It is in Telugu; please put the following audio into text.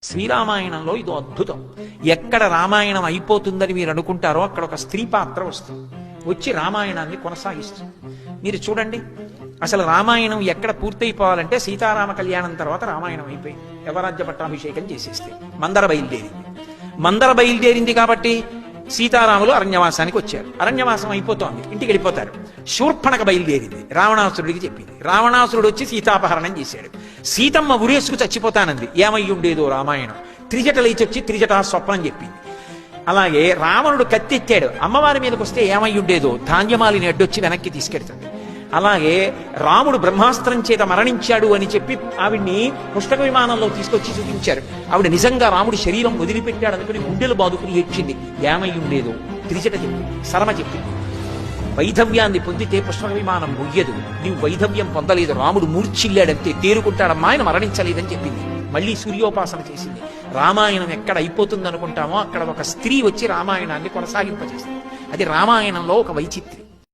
శ్రీరామాయణంలో ఇదో అద్భుతం. ఎక్కడ రామాయణం అయిపోతుందని మీరు అనుకుంటారో అక్కడ ఒక స్త్రీ పాత్ర వస్తుంది, వచ్చి రామాయణాన్ని కొనసాగిస్తుంది. మీరు చూడండి, అసలు రామాయణం ఎక్కడ పూర్తయిపోవాలంటే సీతారామ కళ్యాణం తర్వాత రామాయణం అయిపోయింది. యవరాజ్య పట్టాభిషేకం చేసేస్తే మందర బయలుదేరింది కాబట్టి సీతారాములు అరణ్యవాసానికి వచ్చారు. అరణ్యవాసం అయిపోతోంది, ఇంటికి వెళ్ళిపోతారు. శూర్పణక బయలుదేరింది, రావణాసురుడికి చెప్పింది. రావణాసురుడు వచ్చి సీతాపహరణం చేశాడు. సీతమ్మ ఉరేసుకు చచ్చిపోతానంది. ఏమయ్యుండేదో రామాయణం. త్రిజట లేచొచ్చి త్రిజట స్వప్నం చెప్పింది. అలాగే రావణుడు కత్తెత్తాడు, అమ్మవారి మీదకి వస్తే ఏమయ్యుండేదో ధాన్యమాలిని అడ్డొచ్చి వెనక్కి తీసుకెడుతుంది. అలాగే రాముడు బ్రహ్మాస్త్రం చేత మరణించాడు అని చెప్పి ఆవిడ్ని పుష్పక విమానంలో తీసుకొచ్చి చూపించారు. ఆవిడ నిజంగా రాముడి శరీరం వదిలిపెట్టాడు అనుకుని గుండెలు బాదుకుని ఏడ్చింది. ఏమయ్యుండేదో త్రిజట చెప్పింది, శరమ చెప్పింది. వైధవ్యాన్ని పొందితే పుష్పక విమానం మొయ్యదు, నీవు వైధవ్యం పొందలేదు, రాముడు మూర్ఛిల్లాడంతే, తేరుకుంటాడమ్మా, ఆయన మరణించలేదని చెప్పింది. మళ్ళీ సూర్యోపాసన చేసింది. రామాయణం ఎక్కడ అయిపోతుంది అనుకుంటామో అక్కడ ఒక స్త్రీ వచ్చి రామాయణాన్ని కొనసాగింపజేస్తుంది. అది రామాయణంలో ఒక వైచిత్ర్యం.